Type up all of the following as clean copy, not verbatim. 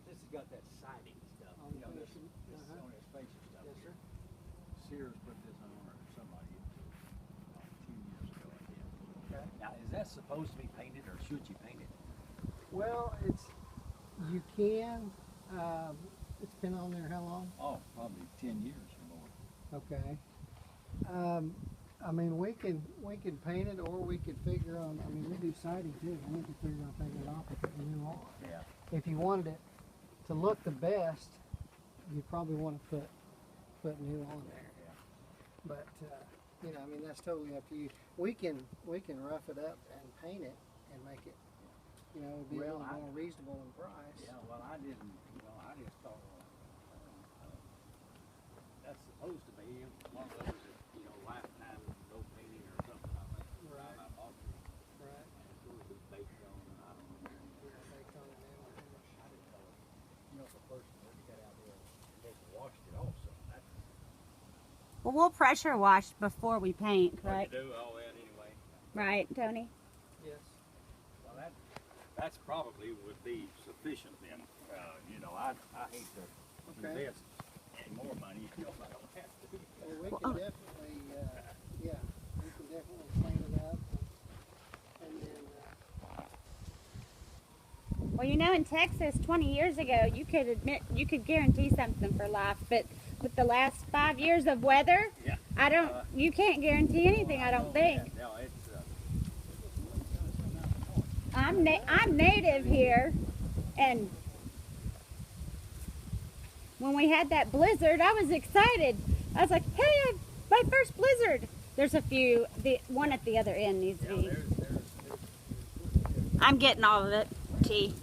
this has got that siding stuff. On the You know, this finishing, on its facing stuff. Yes, sir. Sears put this on, or somebody, a few years ago, I guess. Okay. Now, is that supposed to be painted, or should you paint it? Well, you can. It's been on there how long? Oh, probably 10 years or more. Okay. I mean, we can paint it, or we could figure on. I mean, we do siding too. We could figure on taking it off and putting new on. Yeah. If you wanted it to look the best, you probably want to put new on there. Yeah. But you know, I mean, that's totally up to you. We can rough it up and paint it and make it, you know, be a little more reasonable in price. Yeah. Well, I didn't. You know, I just thought that's supposed to be one of those, you know, lifetime no painting or something. I think. Right. I bought it. Right. And it's going to be baked on. I don't know. Yeah, baked on it now. I didn't know. You know, if a person really got out there and they washed it also. That's Well, we'll pressure wash before we paint, what right? you do all that anyway. Right, Tony? Yes. Well, that's probably would be sufficient then. You know, I hate to invest any more money if you know I don't have to. Well, we can definitely, yeah, we can definitely clean it up, and then. Well, you know, in Texas 20 years ago, you could guarantee something for life, but with the last 5 years of weather, Yeah. you can't guarantee anything, I don't think. No, it's I'm native here, and when we had that blizzard, I was excited. I was like, hey, my first blizzard. There's a few, the one at the other end needs to be. I'm getting all of it, T.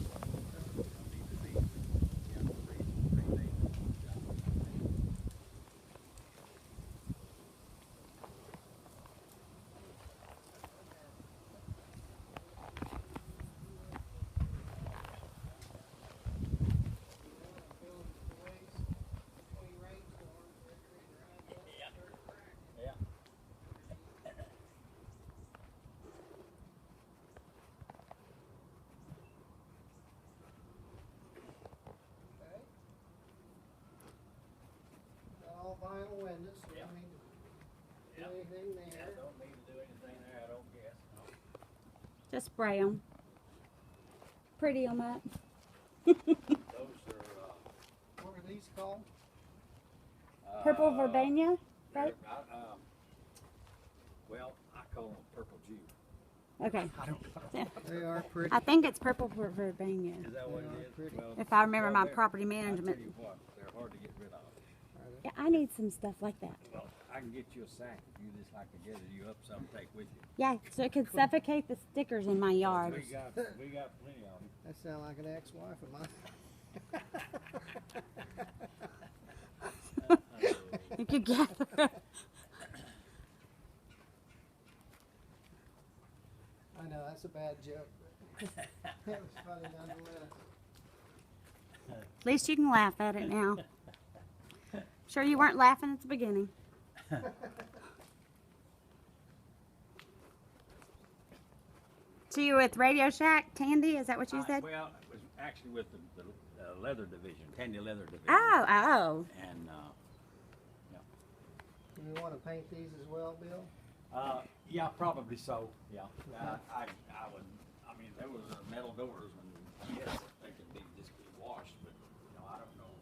All vinyl windows, so we Yeah. don't need to do anything there. Don't need to do anything there, I don't guess. No. Just spray them. Pretty them up. Those are What are these called? Purple verbena, right? Well, I call them purple Jew. Okay. I don't know. They are pretty. I think it's purple verbena, Is that what They it are is? pretty. Well, if I remember my they're- property I tell management. you what, they're hard to get rid of. Yeah, I need some stuff like that. Well, I can get you a sack if you just like to gather you up some, take with you. Yeah, so it could suffocate the stickers in my yard. We got plenty of them. That sounds like an ex-wife of mine. You could gather. I know, that's a bad joke. But it was funny nonetheless. At least you can laugh at it now. Sure you weren't laughing at the beginning. So you were with Radio Shack, Tandy? Is that what you said? Well, it was actually with the leather division, Tandy Leather Division. Oh. And, Do we want to paint these as well, Bill? yeah, probably so, yeah. I would, I mean, there was metal doors and yes, they could just be washed, but, you know, I don't know.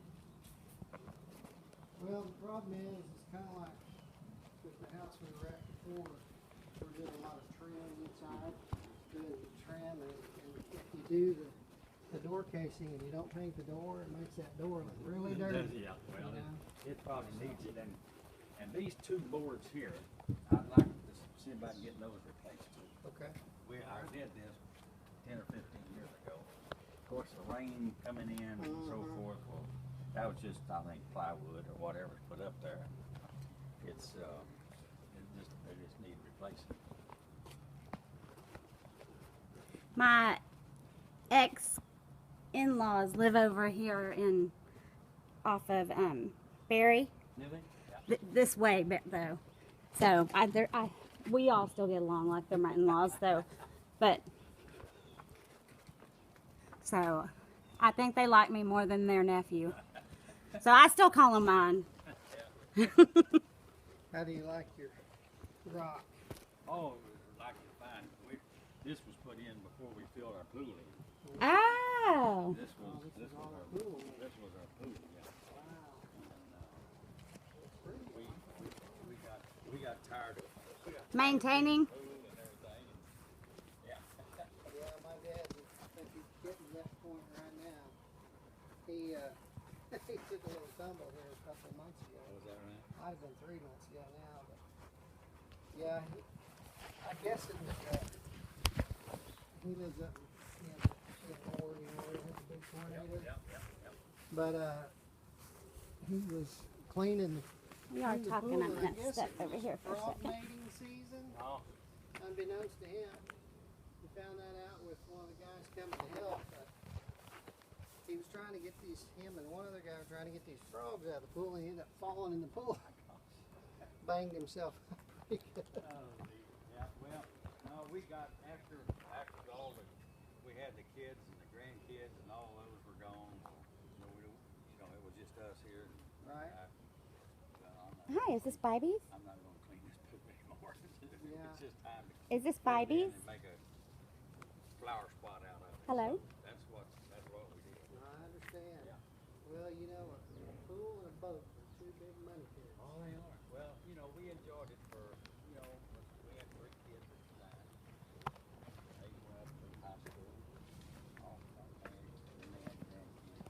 Well, the problem is, it's kind of like with the house we were at before, we're doing a lot of trim inside, doing trim, and if you do the door casing and you don't paint the door, it makes that door look really dirty. Yeah, well, you know? it probably needs it, and these two boards here, I'd like to see about getting those replaced too. Okay. I did this 10 or 15 years ago. Of course, the rain coming in and so forth, well, that was just, I think, plywood or whatever's put up there. It's, they just need replacing. My ex-in-laws live over here off of Barry. Do they? This way, though. So we all still get along like they're my in-laws, though. But so I think they like me more than their nephew. So I still call him mine. How do you like your rock? Oh, like it fine. This was put in before we filled our pool in. Oh. This was this is all our pool. This was our pool, yeah. Wow. And, we got tired of Maintaining. pool and everything. Yeah. Yeah, my dad, I think he's getting to that point right now. He he took a little tumble here a couple of months ago. Was that right? Might have been 3 months ago now, but yeah, I guess it was, he lives up in Oregon where they had the big tornado. Yep. But he was cleaning We are the talking. pool, I'm and I going to guess step it was over here for a frog second. mating season. Oh. Unbeknownst to him, he found that out with one of the guys coming to help. He was trying to get him and one other guy were trying to get these frogs out of the pool, and he ended up falling in the pool. Banged himself up pretty good. Yeah, well, no, we got after all we had the kids and the grandkids and all those were gone. It was just us here. Right. Hi, is this Bibies? I'm not going to clean this pool anymore. Yeah. It's just time to Is this put it in Bibies? and make a flower spot out of it. Hello? So that's what we did. I understand. Yeah. Well, you know, a pool and a boat are two big money pits. Oh, they are. Well, we enjoyed it for, we had 3 kids at the time. They went up to high school. All married, and they had grandkids.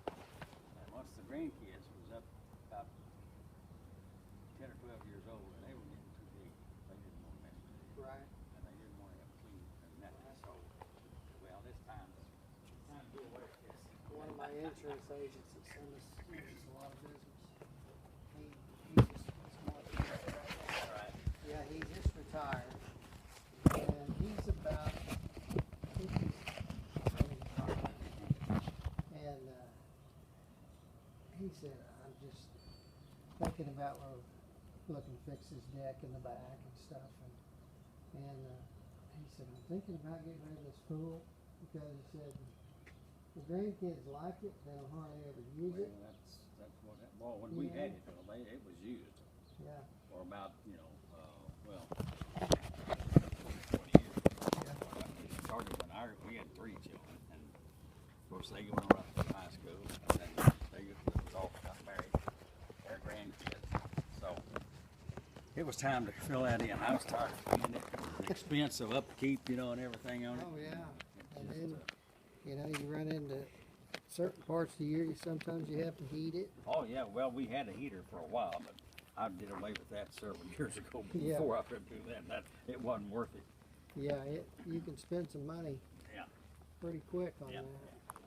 And once the grandkids was up about 10 or 12 years old, and they were getting too big. They didn't want to mess with it. Right. And they didn't want to have clean and nothing. So, well, it's time to do away with this. One of my insurance agents that sent us a lot of business. He just Right. yeah, he just retired, and he's about 55, and he said, I'm just thinking about looking to fix his deck in the back and stuff, and he said, I'm thinking about getting rid of this pool because he said the grandkids like it, they don't hardly ever use it. Well, that's what. Well, when we had it, it was used Yeah. for about 20 years. We started when we had 3 children, and of course they went off to high school, and then they all got married, their grandkids. So it was time to fill that in. I was tired of cleaning it, the expense of upkeep, and everything on it. Oh yeah. And then, you run into certain parts of the year, sometimes you have to heat it. Oh yeah, well we had a heater for a while, but I did away with that several years ago Yeah. before I could do that. It wasn't worth it. Yeah, you can spend some money Yeah. pretty quick on Yeah. that.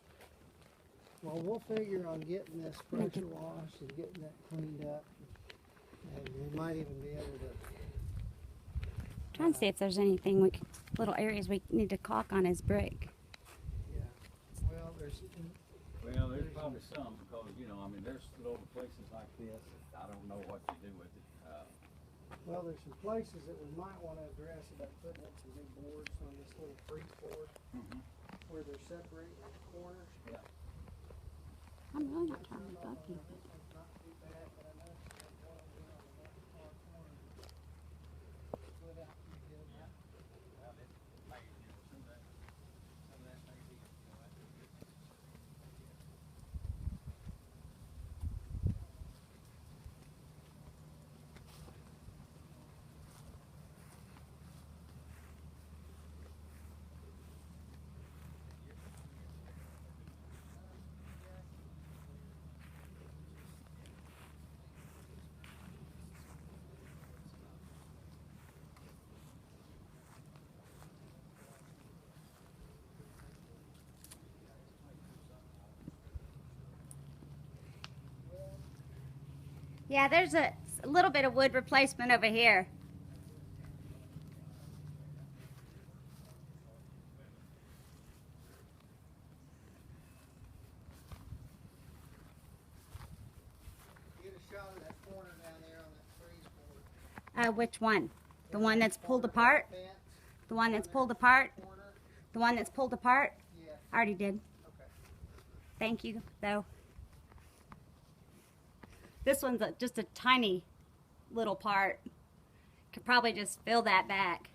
Well, we'll figure on getting this pressure washed and getting that cleaned up. And we might even be able to, Trying to see if there's anything little areas we need to caulk on his brick. yeah. Well, Well, there's probably some because, there's little places like this. I don't know what to do with it. there's some places that we might want to address about putting up some big boards on this little freeze board where they're separating the corners. Yeah. I'm really not trying to bug you. This one's not too bad, but I know there's one over here on the left far corner. Split out pretty good. Well, it may, some of that may be, Yeah, there's a little bit of wood replacement over here. Get a shot of that corner down there on that freeze board. Which one? The one that's pulled apart? Fence, The one that's pulled apart? corner. The one that's pulled apart? Yeah. I already did. Okay. Thank you, though. This one's just a tiny little part. Could probably just fill that back.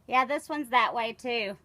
Yeah, this one's that way too.